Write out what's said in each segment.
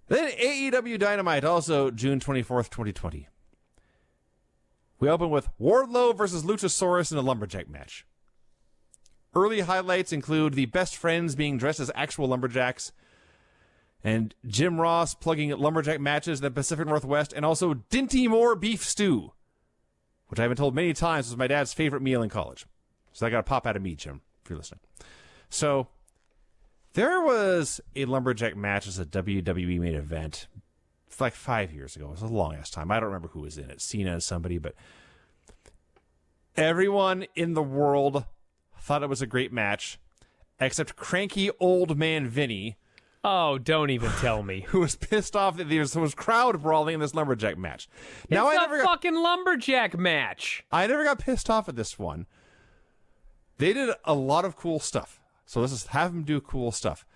Then AEW Dynamite, also June 24th, 2020. We open with Wardlow versus Luchasaurus in a lumberjack match. Early highlights include the best friends being dressed as actual lumberjacks, and Jim Ross plugging lumberjack matches in the Pacific Northwest, and also Dinty Moore beef stew, which I've been told many times was my dad's favorite meal in college. So that got a pop out of me, Jim, if you're listening. So there was a lumberjack match as a WWE main event like 5 years ago. It was a long-ass time. I don't remember who was in it, Cena and somebody, but everyone in the world thought it was a great match, except cranky old man Vinny. Oh, don't even tell me. Who was pissed off that there was crowd brawling in this lumberjack match. Now, it's a fucking lumberjack match. I never got pissed off at this one. They did a lot of cool stuff. So let's just have them do cool stuff.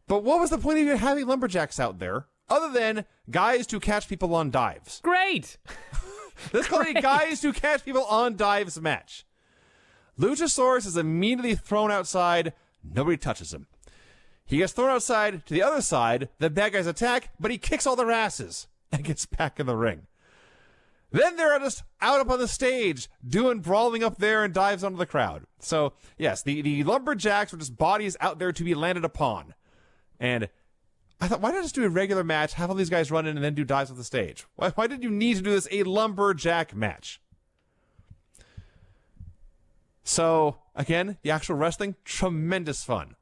But what was the point of even having lumberjacks out there, other than guys to catch people on dives? Great. Let's call it a guys to catch people on dives match. Luchasaurus is immediately thrown outside. Nobody touches him. He gets thrown outside to the other side. The bad guys attack, but he kicks all their asses and gets back in the ring. Then they're just out up on the stage doing brawling up there and dives onto the crowd. So, yes, the lumberjacks were just bodies out there to be landed upon. And I thought, why not just do a regular match, have all these guys run in and then do dives off the stage? Why did you need to do this a lumberjack match? So, again, the actual wrestling, tremendous fun.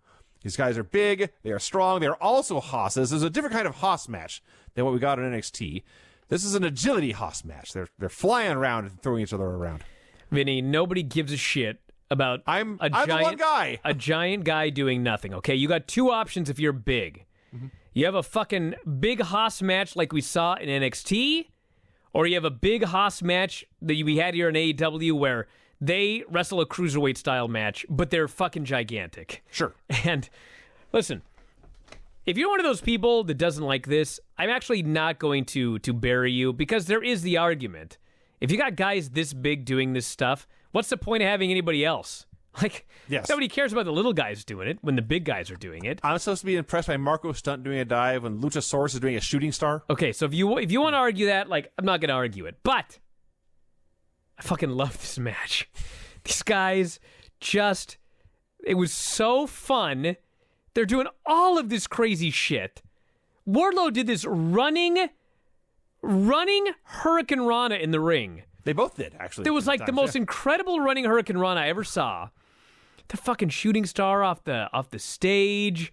These guys are big, they are strong, they are also hosses. There's a different kind of hoss match than what we got in NXT. This is an agility hoss match. They're flying around and throwing each other around. Vinny, nobody gives a shit about I'm the one guy. A giant guy doing nothing, okay? You got two options if you're big. Mm-hmm. You have a fucking big hoss match like we saw in NXT, or you have a big hoss match that we had here in AEW where they wrestle a cruiserweight style match, but they're fucking gigantic. Sure. And listen, if you're one of those people that doesn't like this, I'm actually not going to bury you, because there is the argument. If you got guys this big doing this stuff, what's the point of having anybody else? Like, yes. Nobody cares about the little guys doing it when the big guys are doing it. I'm supposed to be impressed by Marco Stunt doing a dive when Luchasaurus is doing a shooting star. Okay, so if you want to argue that, like, I'm not going to argue it, but I fucking love this match. These guys it was so fun. They're doing all of this crazy shit. Wardlow did this running Hurricane Rana in the ring. They both did, actually. It was like the most incredible running Hurricane Rana I ever saw. The fucking shooting star off the stage.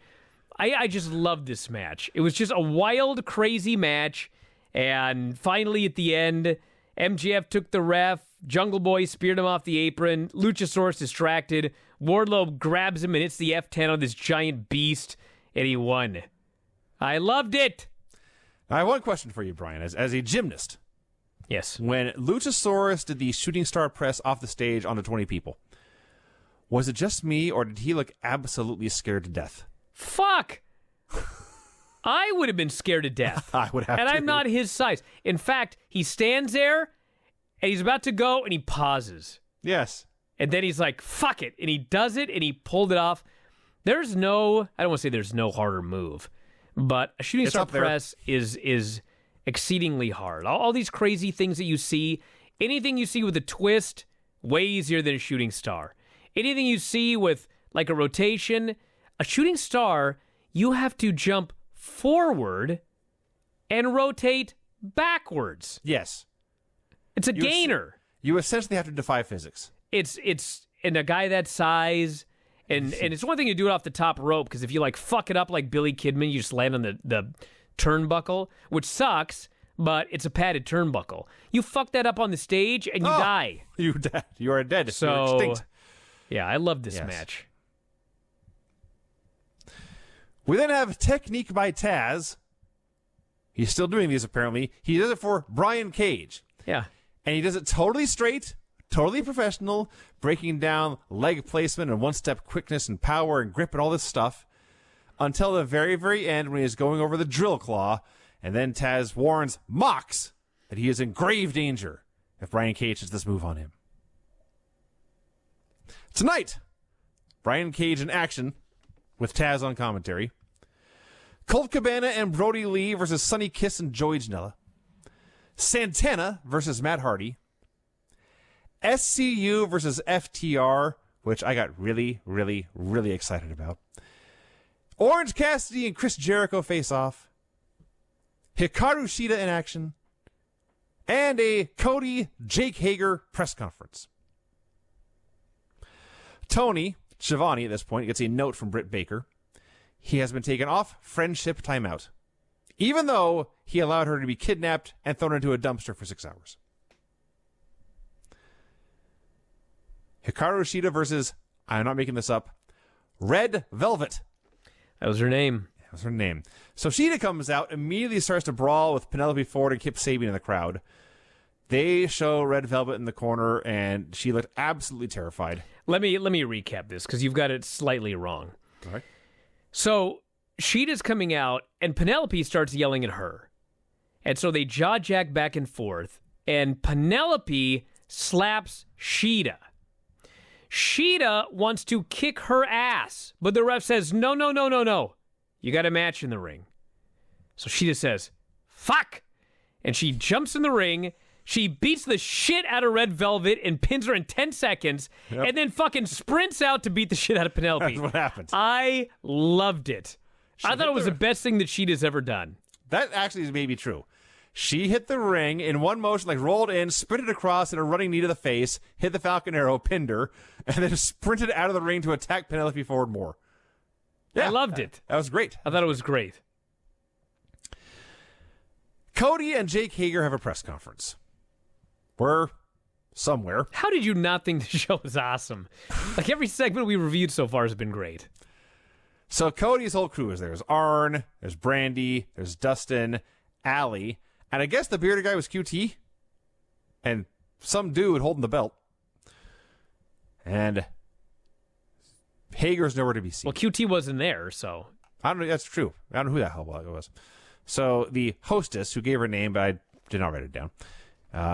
I just loved this match. It was just a wild, crazy match. And finally, at the end, MJF took the ref. Jungle Boy speared him off the apron. Luchasaurus distracted. Wardlow grabs him and hits the F10 on this giant beast, and he won. I loved it. I have one question for you, Brian. As a gymnast, yes, when Luchasaurus did the shooting star press off the stage onto 20 people, was it just me, or did he look absolutely scared to death? Fuck! I would have been scared to death. I would have and to. I'm not his size. In fact, he stands there, and he's about to go, and he pauses. Yes. And then he's like, fuck it. And he does it, and he pulled it off. I don't want to say there's no harder move, but a shooting star press is exceedingly hard. All these crazy things that you see, anything you see with a twist, way easier than a shooting star. Anything you see with like a rotation, a shooting star, you have to jump forward and rotate backwards. Yes. It's a gainer. You essentially have to defy physics. It's in a guy that size, and it's one thing to do it off the top rope, because if you like fuck it up like Billy Kidman, you just land on the turnbuckle, which sucks, but it's a padded turnbuckle. You fuck that up on the stage and you die. You are dead. So, you're extinct. Yeah, I love this match. We then have Technique by Taz. He's still doing these, apparently. He does it for Brian Cage. Yeah. And he does it totally straight, totally professional, breaking down leg placement and one-step quickness and power and grip and all this stuff until the very, very end when he is going over the drill claw. And then Taz warns Mox that he is in grave danger if Brian Cage does this move on him. Tonight, Brian Cage in action with Taz on commentary. Colt Cabana and Brody Lee versus Sonny Kiss and Joey Janela. Santana versus Matt Hardy. SCU versus FTR, which I got really, really, really excited about. Orange Cassidy and Chris Jericho face off. Hikaru Shida in action. And a Cody Jake Hager press conference. Tony Schiavone at this point gets a note from Britt Baker. He has been taken off friendship timeout, even though he allowed her to be kidnapped and thrown into a dumpster for 6 hours. Hikaru Shida versus, I'm not making this up, Red Velvet. That was her name. That was her name. So Shida comes out, immediately starts to brawl with Penelope Ford and Kip Sabian in the crowd. They show Red Velvet in the corner, and she looked absolutely terrified. Let me recap this, because you've got it slightly wrong. All right. So Sheeta's coming out, and Penelope starts yelling at her. And so they jaw-jack back and forth, and Penelope slaps Sheeta. Sheeta wants to kick her ass, but the ref says, no. You got a match in the ring. So Sheeta says, fuck! And she jumps in the ring. She beats the shit out of Red Velvet and pins her in 10 seconds, and then fucking sprints out to beat the shit out of Penelope. That's what happened. I loved it. I thought it was the best thing that Sheeta's ever done. That actually is maybe true. She hit the ring in one motion, like rolled in, sprinted across in a running knee to the face, hit the Falcon Arrow, pinned her, and then sprinted out of the ring to attack Penelope Ford more. Yeah, I loved it. That was great. I thought it was great. Cody and Jake Hager have a press conference. We're somewhere. How did you not think the show was awesome? Like, every segment we reviewed so far has been great. So Cody's whole crew is there. There's Arn, there's Brandy, there's Dustin, Allie, and I guess the bearded guy was QT, and some dude holding the belt. And Hager's nowhere to be seen. Well, QT wasn't there, so. I don't know. That's true. I don't know who that hell it was. So the hostess, who gave her name, but I did not write it down,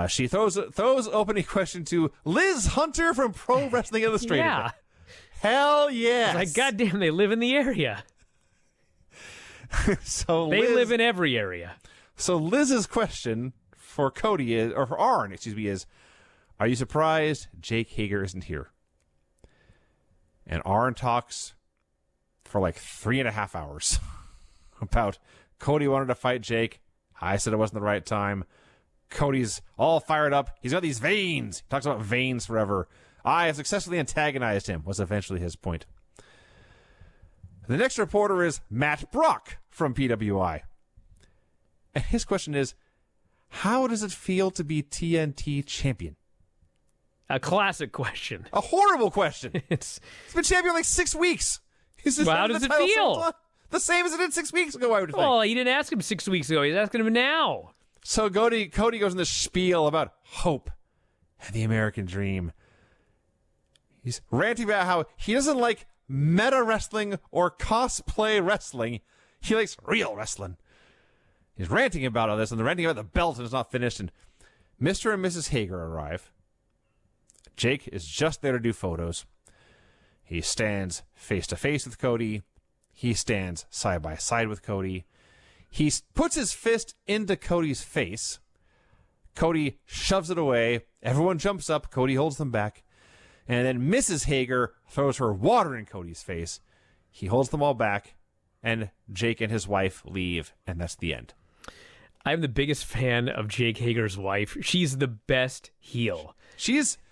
she throws opening question to Liz Hunter from Pro Wrestling Illustrated. Yeah. Hell yes. Like, goddamn, they live in the area. So They Liz, live in every area. So Liz's question for Cody is, or for Arn, is, are you surprised Jake Hager isn't here? And Arn talks for like 3.5 hours about Cody wanted to fight Jake. I said it wasn't the right time. Cody's all fired up. He's got these veins. He talks about veins forever. I have successfully antagonized him, was eventually his point. The next reporter is Matt Brock from PWI. And his question is, how does it feel to be TNT champion? A classic question. A horrible question. It's He's been champion like 6 weeks. He's just Well, how defended does the it title feel? 7 times. The same as it did 6 weeks ago, I would think. well, he didn't ask him 6 weeks ago. He's asking him now. So Cody goes in this spiel about hope and the American dream. He's ranting about how he doesn't like meta wrestling or cosplay wrestling. He likes real wrestling. He's ranting about all this, and they're ranting about the belt, and it's not finished. And Mr. and Mrs. Hager arrive. Jake is just there to do photos. He stands face to face with Cody. He stands side by side with Cody. He puts his fist into Cody's face. Cody shoves it away. Everyone jumps up. Cody holds them back. And then Mrs. Hager throws her water in Cody's face. He holds them all back. And Jake and his wife leave. And that's the end. I'm the biggest fan of Jake Hager's wife. She's the best heel.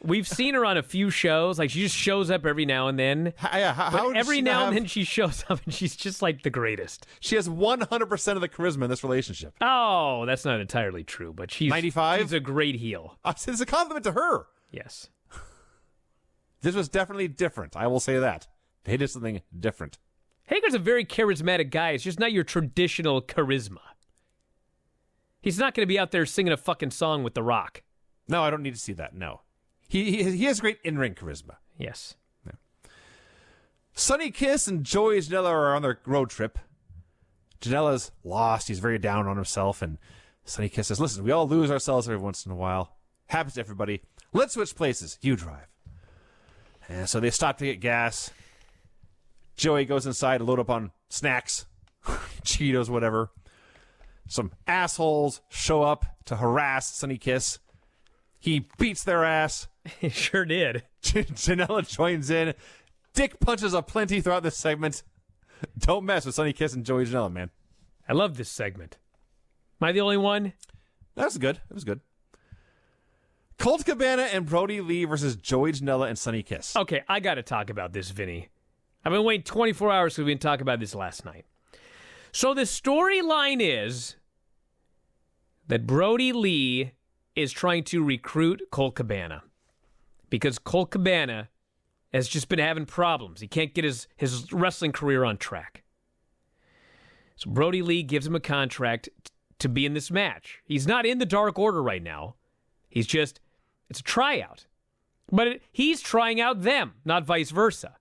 We've seen her on a few shows. Like, she just shows up every now and then. How every now and then she shows up, and she's just like the greatest. She has 100% of the charisma in this relationship. Oh, that's not entirely true, but she's 95? She's a great heel. It's a compliment to her. Yes. This was definitely different. I will say that. They did something different. Hager's a very charismatic guy. It's just not your traditional charisma. He's not going to be out there singing a fucking song with The Rock. No, I don't need to see that. No. He has great in-ring charisma. Yes. Yeah. Sonny Kiss and Joey Janela are on their road trip. Janela's lost. He's very down on himself. And Sonny Kiss says, listen, we all lose ourselves every once in a while. Happens to everybody. Let's switch places. You drive. And so they stop to get gas. Joey goes inside to load up on snacks. Cheetos, whatever. Some assholes show up to harass Sonny Kiss. He beats their ass. He sure did. Janela joins in. Dick punches aplenty throughout this segment. Don't mess with Sonny Kiss and Joey Janela, man. I love this segment. Am I the only one? That was good. It was good. Colt Cabana and Brody Lee versus Joey Janela and Sonny Kiss. Okay, I got to talk about this, Vinny. I've been waiting 24 hours because we didn't talk about this last night. So the storyline is that Brody Lee is trying to recruit Colt Cabana because Colt Cabana has just been having problems. He can't get his wrestling career on track. So Brody Lee gives him a contract to be in this match. He's not in the Dark Order right now. He's just, it's a tryout. But he's trying out them, not vice versa.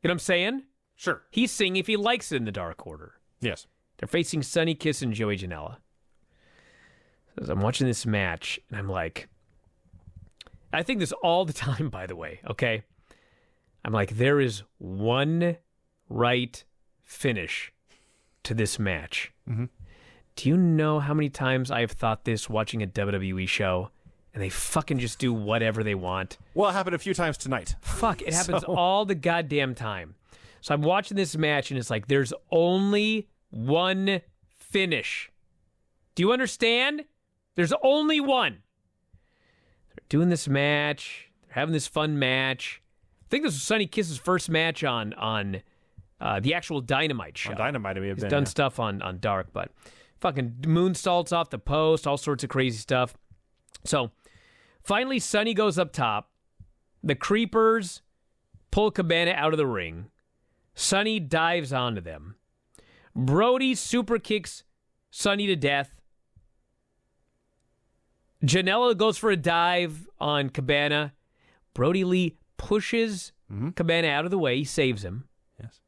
You know what I'm saying? Sure. He's seeing if he likes it in the Dark Order. Yes. They're facing Sonny Kiss and Joey Janela. So I'm watching this match, and I'm like, I think this all the time, by the way, okay? I'm like, there is one right finish to this match. Mm-hmm. Do you know how many times I've thought this watching a WWE show, and they fucking just do whatever they want? Well, it happened a few times tonight. Fuck, it happens all the goddamn time. So I'm watching this match, and it's like, there's only one finish. Do you understand? There's only one. They're doing this match. They're having this fun match. I think this was Sonny Kiss's first match on the actual Dynamite show. On Dynamite, it may have He's been. done Yeah. stuff on Dark, but fucking moonsaults off the post, all sorts of crazy stuff. So finally, Sonny goes up top. The Creepers pull Cabana out of the ring. Sonny dives onto them. Brody super kicks Sonny to death. Janela goes for a dive on Cabana. Brody Lee pushes Cabana out of the way. He saves him. Yes.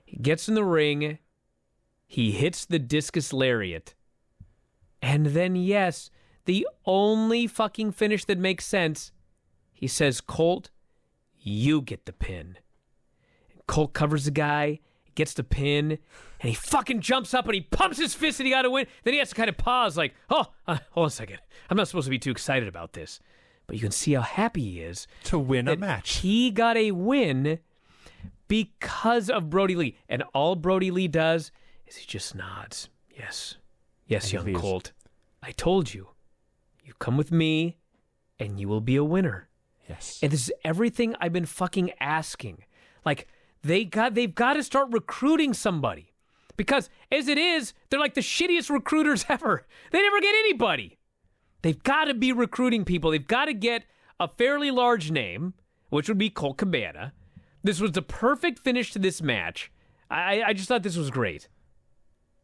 He gets in the ring. He hits the discus lariat. And then, yes, the only fucking finish that makes sense, he says, Colt, you get the pin. And Colt covers the guy, gets the pin, and he fucking jumps up and he pumps his fist and he got to win. Then he has to kind of pause like, hold on a second. I'm not supposed to be too excited about this. But you can see how happy he is. To win a match. He got a win because of Brody Lee. And all Brody Lee does is he just nods. Yes. Yes, young Colt. I told you. You come with me and you will be a winner. Yes. And this is everything I've been fucking asking. Like, they've got to start recruiting somebody. Because as it is, they're like the shittiest recruiters ever. They never get anybody. They've got to be recruiting people. They've got to get a fairly large name, which would be Colt Cabana. This was the perfect finish to this match. I just thought this was great.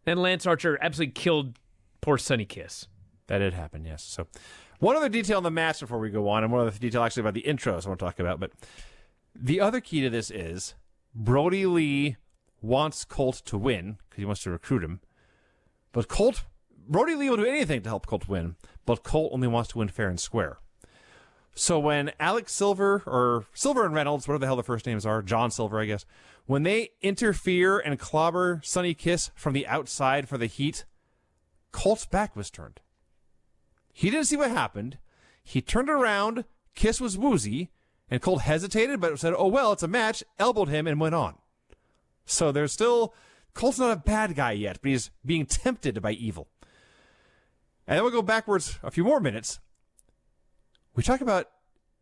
And Lance Archer absolutely killed poor Sonny Kiss. That did happen, yes. So, one other detail on the match before we go on, and one other detail actually about the intros I want to talk about. But the other key to this is Brody Lee wants Colt to win because he wants to recruit him. But Brody Lee will do anything to help Colt win, but Colt only wants to win fair and square. So when Alex Silver, or Silver and Reynolds, whatever the hell the first names are, John Silver, I guess, when they interfere and clobber Sonny Kiss from the outside for the heat, Colt's back was turned. He didn't see what happened. He turned around, Kiss was woozy, and Colt hesitated, but said, oh, well, it's a match, elbowed him, and went on. So there's still, Colt's not a bad guy yet, but he's being tempted by evil. And then we'll go backwards a few more minutes. We talk about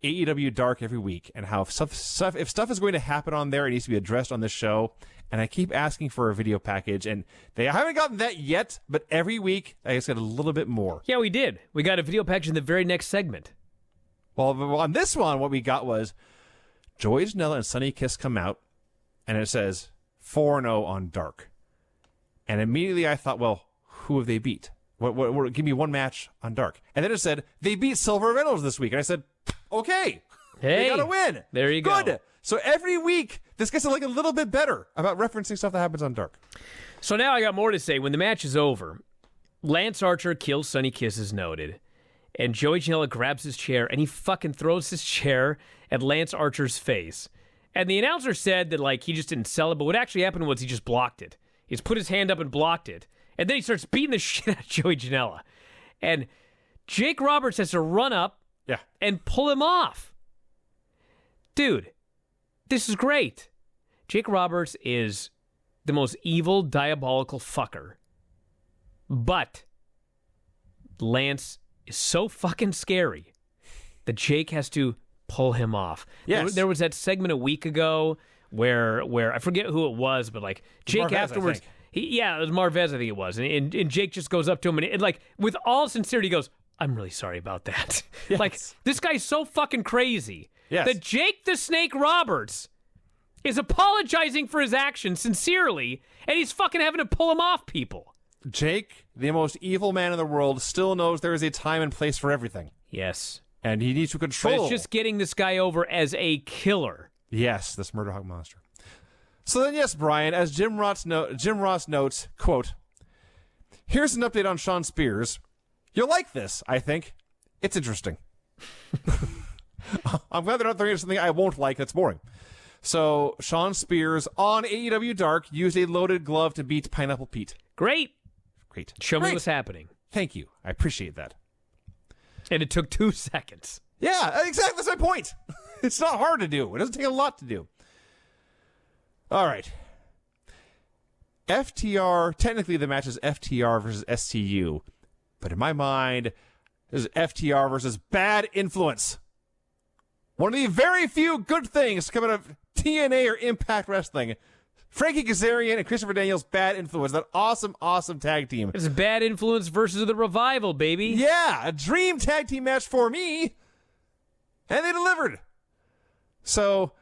AEW Dark every week and how if stuff is going to happen on there, it needs to be addressed on this show. And I keep asking for a video package, and they haven't gotten that yet, but every week I just get a little bit more. Yeah, we did. We got a video package in the very next segment. Well, on this one, what we got was Joey Janela and Sonny Kiss come out, and it says 4-0 on Dark. And immediately I thought, well, who have they beat? What, give me one match on Dark. And then it said, they beat Silver Reynolds this week. And I said, okay, they got to win. There you go. Good. So every week, this gets like a little bit better about referencing stuff that happens on Dark. So now I got more to say. When the match is over, Lance Archer kills Sonny Kiss as noted. And Joey Janela grabs his chair, and he fucking throws his chair at Lance Archer's face. And the announcer said that, like, he just didn't sell it, but what actually happened was he just blocked it. He's put his hand up and blocked it. And then he starts beating the shit out of Joey Janela. And Jake Roberts has to run up and pull him off. Dude, this is great. Jake Roberts is the most evil, diabolical fucker. But Lance is so fucking scary that Jake has to pull him off. Yes. There was that segment a week ago where I forget who it was, but like Jake Marvez, afterwards, it was Marvez, I think it was, and Jake just goes up to him and like with all sincerity goes, "I'm really sorry about that." Yes. Like this guy's so fucking crazy that Jake the Snake Roberts is apologizing for his actions sincerely, and he's fucking having to pull him off people. Jake, the most evil man in the world, still knows there is a time and place for everything. Yes. And he needs to control. But it's just getting this guy over as a killer. Yes, this Murder Hawk monster. So then, yes, Brian, as Jim Ross notes, quote, "Here's an update on Sean Spears. You'll like this, I think. It's interesting." I'm glad they're not throwing something I won't like that's boring. So, Sean Spears on AEW Dark used a loaded glove to beat Pineapple Pete. Great. Show me Great. what's happening. Thank you. I appreciate that. And it took 2 seconds. Yeah, exactly. That's my point. It's not hard to do. It doesn't take a lot to do. All right. FTR, technically the match is FTR versus SCU. But in my mind, this is FTR versus Bad Influence. One of the very few good things coming out of TNA or Impact Wrestling. Frankie Kazarian and Christopher Daniels, Bad Influence. That awesome, awesome tag team. It's Bad Influence versus the Revival, baby. Yeah, a dream tag team match for me. And they delivered. So,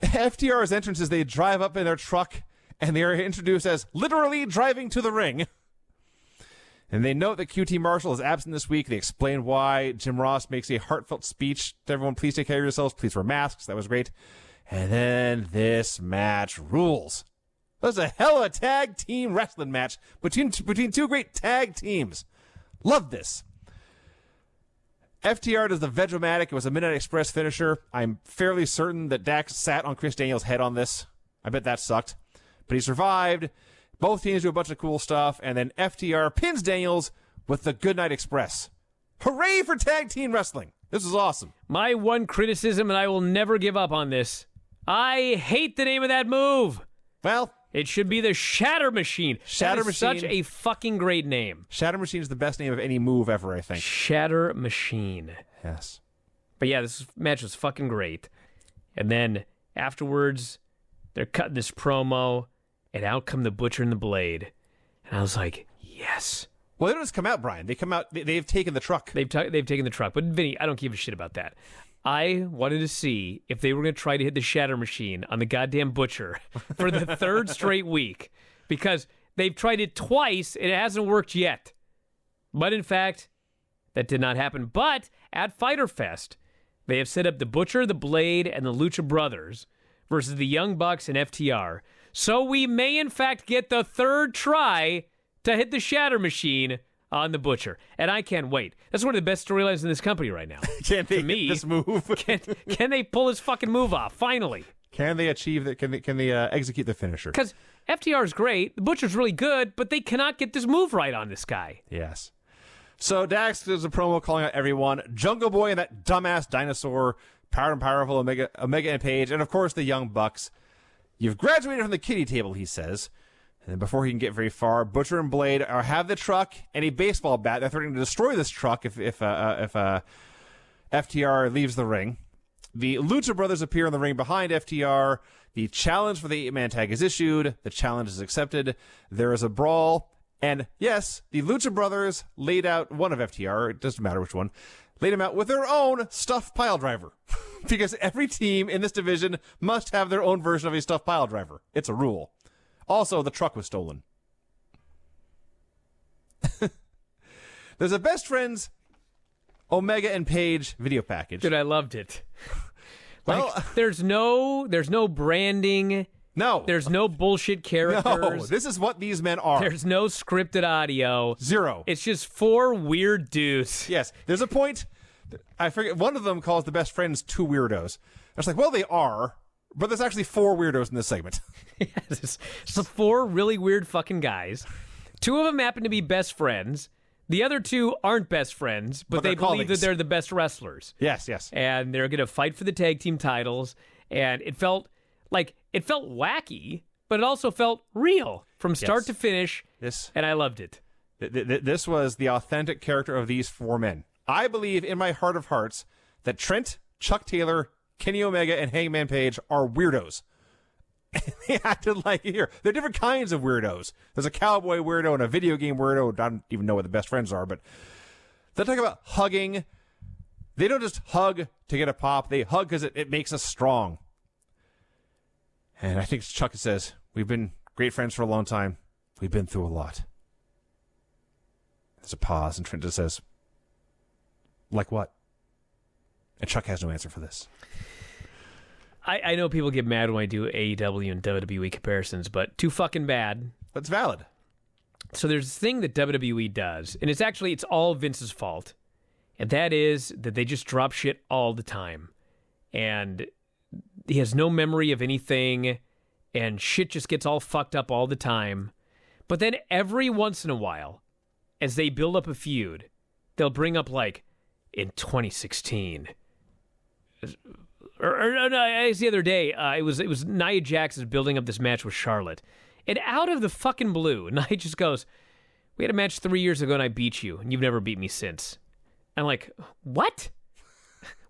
FTR's entrance is they drive up in their truck, and they are introduced as literally driving to the ring. And they note that QT Marshall is absent this week. They explain why. Jim Ross makes a heartfelt speech to everyone. Please take care of yourselves. Please wear masks. That was great. And then this match rules. That was a hell of a tag team wrestling match between two great tag teams. Love this. FTR does the Vegomatic. It was a Midnight Express finisher. I'm fairly certain that Dax sat on Chris Daniels' head on this. I bet that sucked. But he survived. Both teams do a bunch of cool stuff. And then FTR pins Daniels with the Goodnight Express. Hooray for tag team wrestling. This is awesome. My one criticism, and I will never give up on this. I hate the name of that move. Well, it should be the Shatter Machine. Shatter Machine. Such a fucking great name. Shatter Machine is the best name of any move ever, I think. Shatter Machine. Yes. But yeah, this match was fucking great. And then afterwards, they're cutting this promo, and out come the Butcher and the Blade. And I was like, yes. Well, they don't just come out, Brian. They come out, they've taken the truck. They've taken the truck. But Vinny, I don't give a shit about that. I wanted to see if they were going to try to hit the Shatter Machine on the goddamn Butcher for the third straight week. Because they've tried it twice, and it hasn't worked yet. But in fact, that did not happen. But at Fyter Fest, they have set up the Butcher, the Blade, and the Lucha Brothers versus the Young Bucks and FTR. So we may, in fact, get the third try to hit the Shatter Machine on the Butcher. And I can't wait. That's one of the best storylines in this company right now. Can they hit this move? Can they pull this fucking move off, finally? Can they achieve that? Can they execute the finisher? Because FTR is great. The Butcher's really good, but they cannot get this move right on this guy. Yes. So Dax does a promo calling out everyone. Jungle Boy and that dumbass dinosaur, Power and Powerful, Omega and Page, and of course the Young Bucks. You've graduated from the kiddie table, he says. And then before he can get very far, Butcher and Blade have the truck and a baseball bat. They're threatening to destroy this truck if FTR leaves the ring. The Lucha Brothers appear in the ring behind FTR. The challenge for the 8-man tag is issued. The challenge is accepted. There is a brawl. And yes, the Lucha Brothers laid out one of FTR. It doesn't matter which one. Laid him out with their own stuffed pile driver. Because every team in this division must have their own version of a stuffed pile driver. It's a rule. Also, the truck was stolen. There's a Best Friends Omega and Page video package. Dude, I loved it. Well, there's no branding. No. There's no bullshit characters. No, this is what these men are. There's no scripted audio. Zero. It's just 4 weird dudes. Yes. There's a point. I forget. One of them calls the Best Friends 2 weirdos. I was like, well, they are. but there's actually 4 weirdos in this segment. It's 4 really weird fucking guys. 2 of them happen to be best friends. The other 2 aren't best friends, but they believe that they're the best wrestlers. Yes, yes. And they're going to fight for the tag team titles. And it felt wacky, but it also felt real from start to finish. And I loved it. This was the authentic character of these 4 men. I believe in my heart of hearts that Trent, Chuck Taylor, Kenny Omega, and Hangman Page are weirdos. They acted like here. They're different kinds of weirdos. There's a cowboy weirdo and a video game weirdo. I don't even know what the best friends are, but they talk about hugging. They don't just hug to get a pop. They hug because it makes us strong. And I think Chuck says, we've been great friends for a long time. We've been through a lot. There's a pause, and Trent just says, like what? And Chuck has no answer for this. I know people get mad when I do AEW and WWE comparisons, but too fucking bad. That's valid. So there's this thing that WWE does, and it's all Vince's fault. And that is that they just drop shit all the time. And he has no memory of anything, and shit just gets all fucked up all the time. But then every once in a while, as they build up a feud, they'll bring up, like, in 2016. Or no, the other day, it was Nia Jax is building up this match with Charlotte. And out of the fucking blue, Nia just goes, we had a match 3 years ago and I beat you, and you've never beat me since. I'm like, what?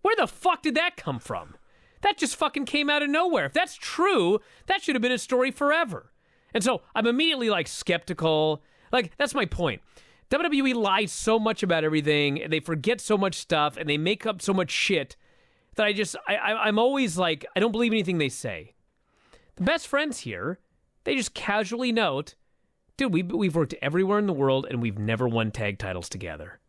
Where the fuck did that come from? That just fucking came out of nowhere. If that's true, that should have been a story forever. And so I'm immediately, like, skeptical. Like, that's my point. WWE lies so much about everything, and they forget so much stuff, and they make up so much shit that I'm always like, I don't believe anything they say. The best friends here, they just casually note, dude, we've worked everywhere in the world, and we've never won tag titles together.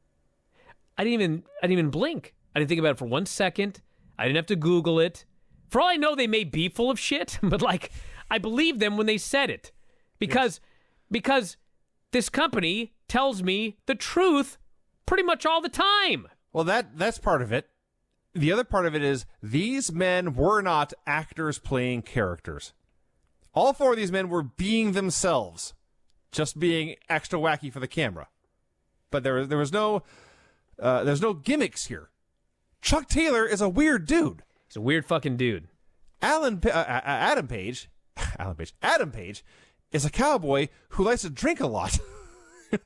I didn't even blink. I didn't think about it for 1 second. I didn't have to Google it. For all I know, they may be full of shit, but, like, I believe them when they said it. Because this company tells me the truth pretty much all the time. Well, that's part of it. The other part of it is these men were not actors playing characters. All 4 of these men were being themselves, just being extra wacky for the camera. But there was no there's no gimmicks here. Chuck Taylor is a weird dude. He's a weird fucking dude. Adam Page is a cowboy who likes to drink a lot.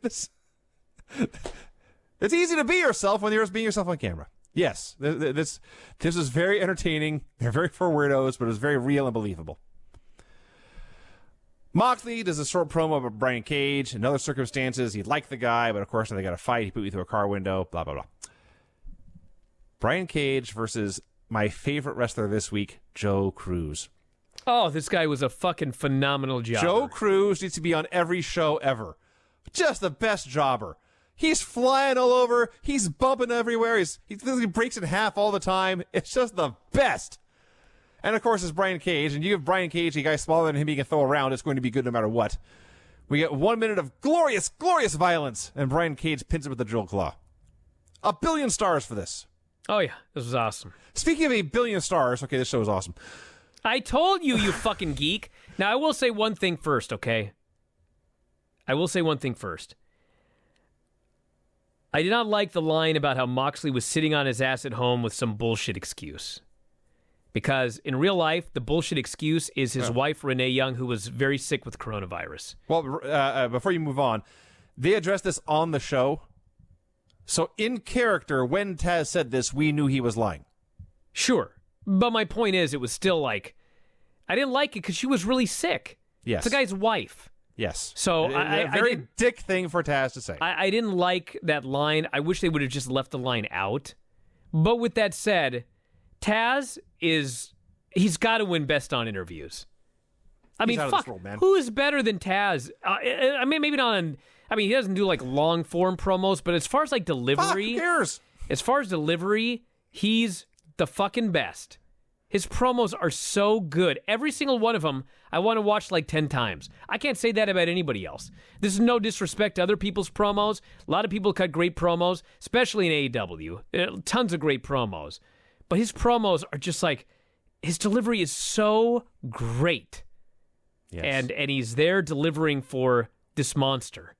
It's easy to be yourself when you're just being yourself on camera. Yes, this is very entertaining. They're very for weirdos, but it's very real and believable. Moxley does a short promo about Brian Cage. In other circumstances, he'd like the guy, but of course, now they got to fight. He put you through a car window, blah, blah, blah. Brian Cage versus my favorite wrestler this week, Joe Cruz. Oh, this guy was a fucking phenomenal jobber. Joe Cruz needs to be on every show ever. Just the best jobber. He's flying all over. He's bumping everywhere. He breaks in half all the time. It's just the best. And, of course, it's Brian Cage. And you give Brian Cage a guy smaller than him he can throw around, it's going to be good no matter what. We get 1 minute of glorious, glorious violence. And Brian Cage pins it with the drill claw. 1 billion stars for this. Oh, yeah. This was awesome. Speaking of 1 billion stars, okay, this show is awesome. I told you, you fucking geek. Now, I will say one thing first, okay? I will say one thing first. I did not like the line about how Moxley was sitting on his ass at home with some bullshit excuse. Because in real life, the bullshit excuse is his wife, Renee Young, who was very sick with coronavirus. Well, before you move on, they addressed this on the show. So in character, when Taz said this, we knew he was lying. Sure. But my point is, it was still like, I didn't like it because she was really sick. Yes. It's the guy's wife. Yes. So a very dick thing for Taz to say. I didn't like that line. I wish they would have just left the line out. But with that said, Taz he's got to win Best on interviews. I mean, fuck, who is better than Taz? I mean, maybe not on, I mean, he doesn't do like long form promos, but as far as like delivery, who cares? As far as delivery, he's the fucking best. His promos are so good. Every single one of them, I want to watch like 10 times. I can't say that about anybody else. This is no disrespect to other people's promos. A lot of people cut great promos, especially in AEW. Tons of great promos. But his promos are just like, his delivery is so great. Yes. And he's there delivering for this monster.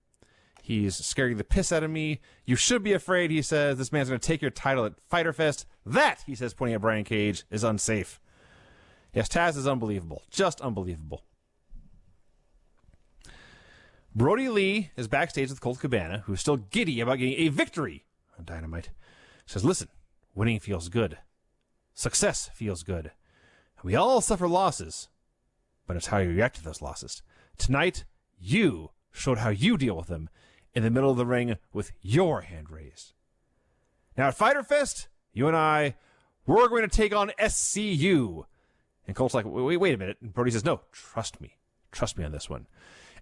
He's scaring the piss out of me. You should be afraid, he says. This man's going to take your title at Fyter Fest. That, he says, pointing at Brian Cage, is unsafe. Yes, Taz is unbelievable. Just unbelievable. Brody Lee is backstage with Colt Cabana, who's still giddy about getting a victory on Dynamite. Says, listen, winning feels good. Success feels good. We all suffer losses, but it's how you react to those losses. Tonight, you showed how you deal with them in the middle of the ring with your hand raised. Now at Fyter Fest, you and I, we're going to take on SCU. And Colt's like, wait a minute. And Brody says, no, trust me. Trust me on this one.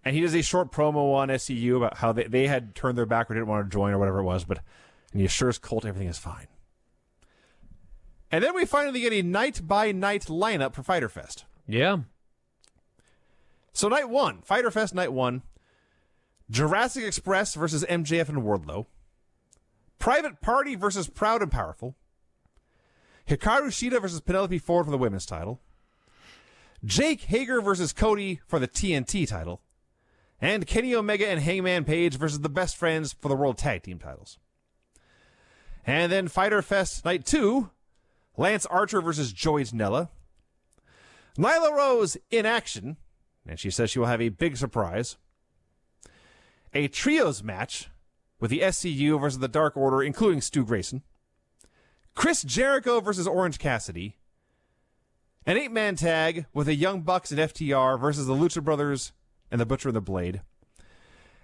And he does a short promo on SCU about how they had turned their back or didn't want to join or whatever it was, and he assures Colt everything is fine. And then we finally get a night-by-night lineup for Fyter Fest. Yeah. So night one, Fyter Fest night one, Jurassic Express versus MJF and Wardlow, Private Party versus Proud and Powerful, Hikaru Shida versus Penelope Ford for the women's title, Jake Hager versus Cody for the TNT title, and Kenny Omega and Hangman Page versus the Best Friends for the World Tag Team titles. And then Fyter Fest night two, Lance Archer versus Joey Janela, Nyla Rose in action, and she says she will have a big surprise, a trios match with the SCU versus the Dark Order, including Stu Grayson, Chris Jericho versus Orange Cassidy, an 8-man tag with the Young Bucks and FTR versus the Lucha Brothers and the Butcher and the Blade,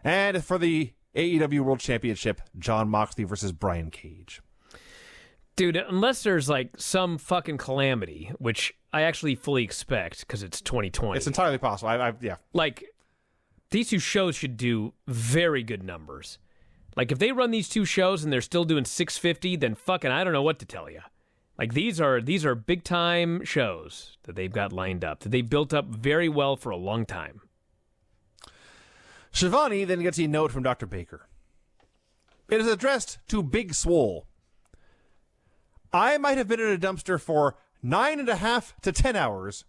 and for the AEW World Championship, Jon Moxley versus Brian Cage. Dude, unless there's like some fucking calamity, which I actually fully expect because it's 2020. It's entirely possible. Yeah. Like, these two shows should do very good numbers. Like, if they run these two shows and they're still doing 650, then fucking I don't know what to tell you. Like, these are big time shows that they've got lined up that they built up very well for a long time. Shivani then gets a note from Dr. Baker. It is addressed to Big Swole. I might have been in a dumpster for 9.5 to 10 hours,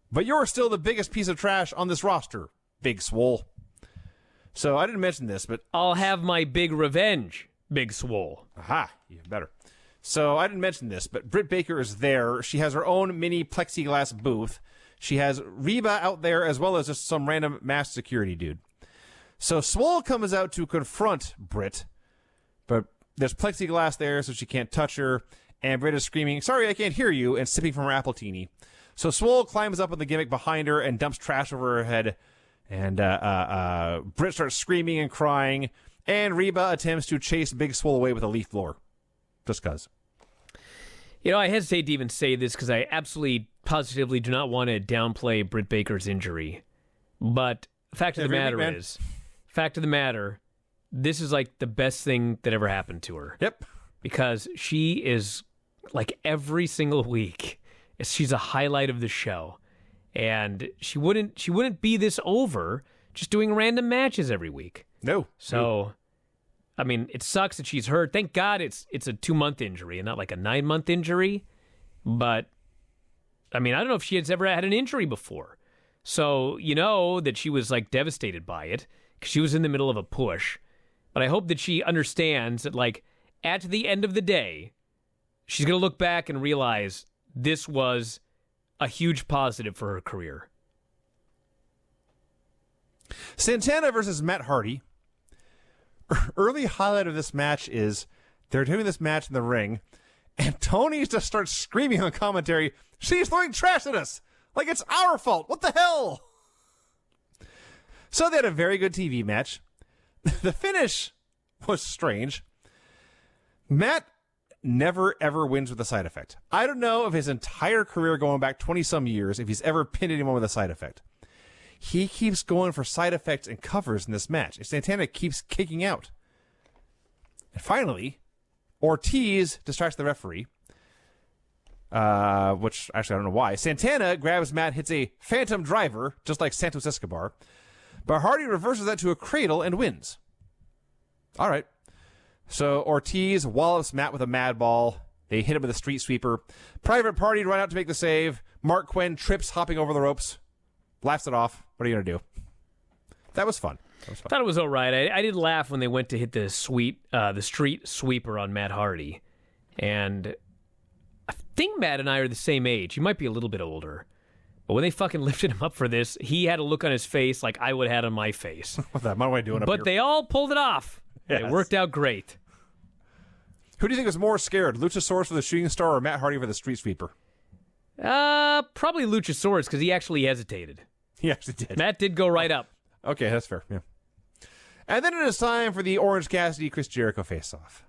but you're still the biggest piece of trash on this roster, Big Swole. So I didn't mention this, but I'll have my big revenge, Big Swole. Aha, even better. So I didn't mention this, but Britt Baker is there. She has her own mini plexiglass booth. She has Reba out there as well as just some random masked security dude. So Swole comes out to confront Britt, but there's plexiglass there so she can't touch her. And Britt is screaming, sorry, I can't hear you, and sipping from her Appletini. So Swole climbs up on the gimmick behind her and dumps trash over her head. And Britt starts screaming and crying. And Reba attempts to chase Big Swole away with a leaf blower. Just cuz. You know, I hesitate to even say this because I absolutely, positively do not want to downplay Britt Baker's injury. But fact of the matter, this is like the best thing that ever happened to her. Yep. Because she is, like, every single week, she's a highlight of the show. And she wouldn't be this over just doing random matches every week. No. So, I mean, it sucks that she's hurt. Thank God it's a 2-month injury and not like a 9-month injury. But, I mean, I don't know if she has ever had an injury before. So, you know that she was, like, devastated by it because she was in the middle of a push. But I hope that she understands that, like, at the end of the day, she's going to look back and realize this was a huge positive for her career. Santana versus Matt Hardy. Early highlight of this match is they're doing this match in the ring, and Tony just starts screaming on commentary, she's throwing trash at us! Like it's our fault! What the hell? So they had a very good TV match. The finish was strange. Matt never, ever wins with a side effect. I don't know if his entire career going back 20-some years, if he's ever pinned anyone with a side effect. He keeps going for side effects and covers in this match. And Santana keeps kicking out. And finally, Ortiz distracts the referee, which actually I don't know why. Santana grabs Matt, hits a phantom driver, just like Santos Escobar. But Hardy reverses that to a cradle and wins. All right. So Ortiz wallops Matt with a mad ball, They hit him with a street sweeper. Private Party run out to make the save. Mark Quinn trips hopping over the ropes. Laughs it off. What are you going to do? That was fun. I thought it was all right. I did laugh when they went to hit the street sweeper on Matt Hardy. And I think Matt and I are the same age. He might be a little bit older. But when they fucking lifted him up for this, he had a look on his face like I would have had on my face. What am I doing up but here? they all pulled it off. Yes. It worked out great. Who do you think was more scared, Luchasaurus for the shooting star or Matt Hardy for the street sweeper? Probably Luchasaurus because he actually hesitated. He actually did. Matt did go right up. Okay, that's fair. Yeah. And then it is time for the Orange Cassidy Chris Jericho face-off.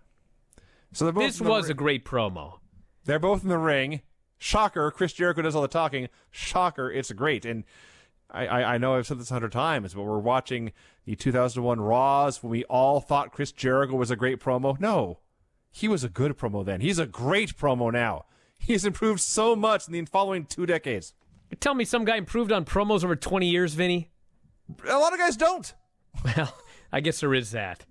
So they're both this was a great promo. They're both in the ring. Shocker, Chris Jericho does all the talking. Shocker, it's great. And I know I've said this 100 times, but we're watching the 2001 Raws when we all thought Chris Jericho was a great promo. No, he was a good promo then. He's a great promo now. He's improved so much in the following 2 decades. You tell me some guy improved on promos over 20 years, Vinny? A lot of guys don't. Well, I guess there is that.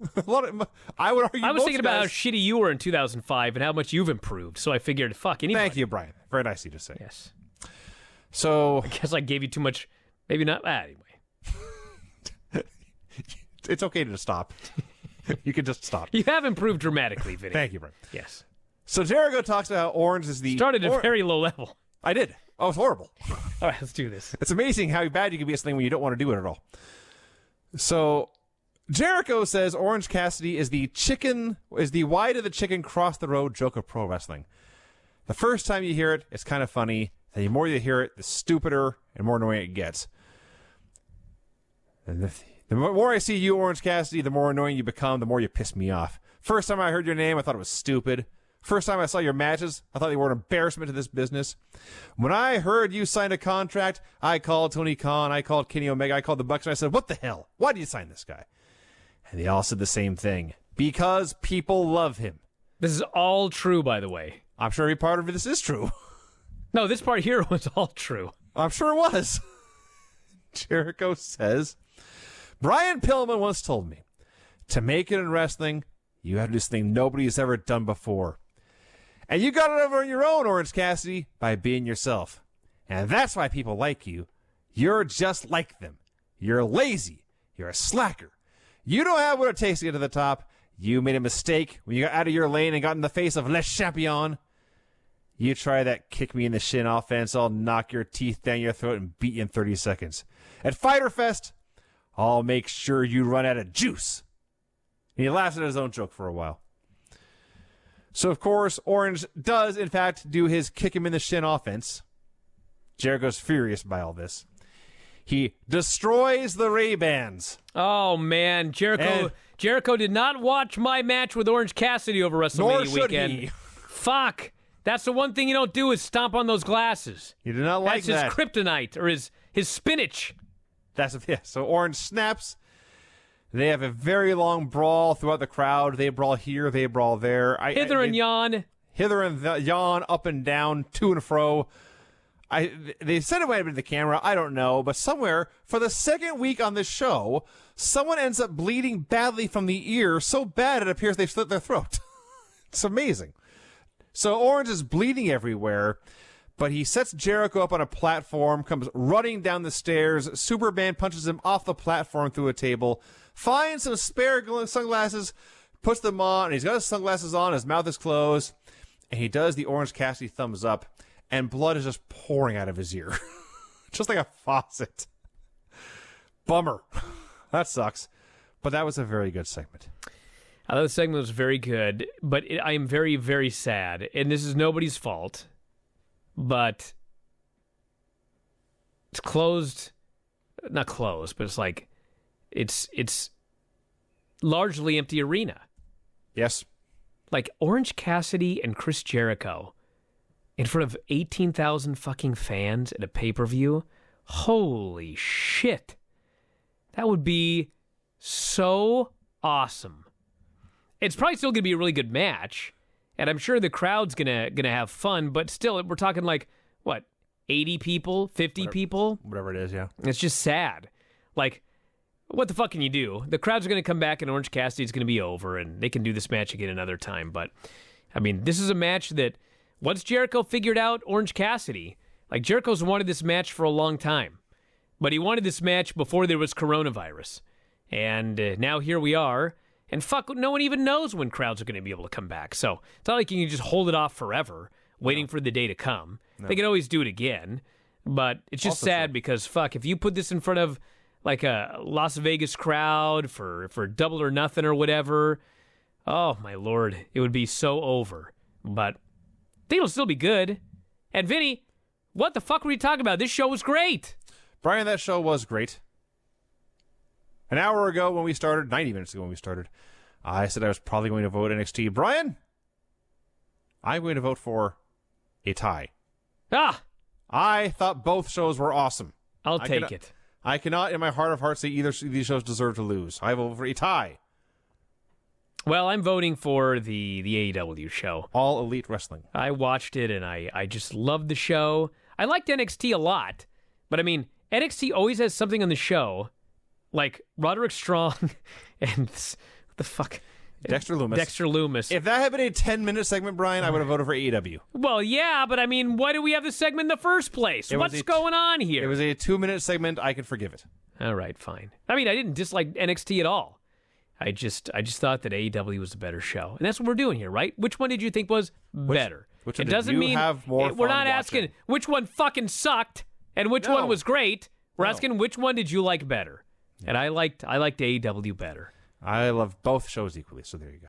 I would argue. I was thinking about how shitty you were in 2005 and how much you've improved. So I figured, fuck anybody. Thank you, Brian. Very nice of you to say. Yes. So I guess I gave you too much. Maybe not. Anyway, it's okay to stop. You can just stop. You have improved dramatically, Vinny. Thank you, Brian. Yes. So Jericho talks about Orange is the started at a very low level. I did. Oh, it's horrible. All right, let's do this. It's amazing how bad you can be at something when you don't want to do it at all. So Jericho says Orange Cassidy is the why did the chicken cross the road joke of pro wrestling. The first time you hear it, it's kind of funny. The more you hear it, the stupider and more annoying it gets. And the more I see you, Orange Cassidy, the more annoying you become, the more you piss me off. First time I heard your name, I thought it was stupid. First time I saw your matches, I thought they were an embarrassment to this business. When I heard you signed a contract, I called Tony Khan, I called Kenny Omega, I called the Bucks, and I said, what the hell? Why did you sign this guy? And they all said the same thing. Because people love him. This is all true, by the way. I'm sure every part of this is true. No, this part here was all true. I'm sure it was. Jericho says, Brian Pillman once told me, to make it in wrestling, you have to do something nobody's ever done before. And you got it over on your own, Orange Cassidy, by being yourself. And that's why people like you. You're just like them. You're lazy. You're a slacker. You don't have what it takes to get to the top. You made a mistake when you got out of your lane and got in the face of Le Champion. You try that kick me in the shin offense, I'll knock your teeth down your throat and beat you in 30 seconds. At Fyter Fest, I'll make sure you run out of juice. And he laughs at his own joke for a while. So, of course, Orange does, in fact, do his kick him in the shin offense. Jericho's furious by all this. He destroys the Ray-Bans. Oh, man. Jericho did not watch my match with Orange Cassidy over WrestleMania weekend. He. Fuck. That's the one thing you don't do is stomp on those glasses. You do not like That's his kryptonite or his spinach. So Orange snaps. They have a very long brawl throughout the crowd. They brawl here, they brawl there. Hither and yon, up and down, to and fro. They said it might have been the camera. I don't know. But somewhere, for the second week on this show, someone ends up bleeding badly from the ear, so bad it appears they've slit their throat. It's amazing. So Orange is bleeding everywhere, but he sets Jericho up on a platform, comes running down the stairs. Superman punches him off the platform through a table, finds some spare sunglasses, puts them on, and he's got his sunglasses on, his mouth is closed, and he does the Orange Cassidy thumbs up, and blood is just pouring out of his ear. Just like a faucet. Bummer. That sucks. But that was a very good segment. I thought the segment was very good, but I am very, very sad. And this is nobody's fault, but it's closed. Not closed, but it's like it's largely empty arena. Yes. Like Orange Cassidy and Chris Jericho in front of 18,000 fucking fans at a pay-per-view. Holy shit. That would be so awesome. It's probably still going to be a really good match, and I'm sure the crowd's gonna have fun, but still, we're talking like, what, 80 people, 50 people? Whatever it is, yeah. It's just sad. Like, what the fuck can you do? The crowds are going to come back, and Orange Cassidy's going to be over, and they can do this match again another time, but I mean, this is a match that once Jericho figured out Orange Cassidy, like Jericho's wanted this match for a long time, but he wanted this match before there was coronavirus. And now here we are. And fuck, no one even knows when crowds are going to be able to come back. So it's not like you can just hold it off forever, waiting for the day to come. No. They can always do it again. But it's just also sad because, fuck, if you put this in front of like a Las Vegas crowd for Double or Nothing or whatever, oh, my Lord, it would be so over. But I think it'll still be good. And Vinny, what the fuck were you talking about? This show was great. Brian, that show was great. An hour ago when we started, 90 minutes ago when we started, I said I was probably going to vote NXT. Brian, I'm going to vote for a tie. Ah! I thought both shows were awesome. I'll take it. I cannot, in my heart of hearts, say either of these shows deserve to lose. I vote for a tie. Well, I'm voting for the AEW show. All Elite Wrestling. I watched it, and I just loved the show. I liked NXT a lot, but I mean, NXT always has something on the show, like Roderick Strong and what the fuck? Dexter Lumis. If that had been a 10-minute segment, Brian, I would have voted for AEW. Well, yeah, but I mean, why do we have this segment in the first place? What's going on here? It was a 2-minute segment. I can forgive it. All right, fine. I mean, I didn't dislike NXT at all. I just thought that AEW was a better show, and that's what we're doing here, right? Which one did you think was better? Which one it doesn't mean have more we're not watching? Asking which one fucking sucked and which one was great. We're asking which one did you like better. And I liked AEW better. I love both shows equally, so there you go.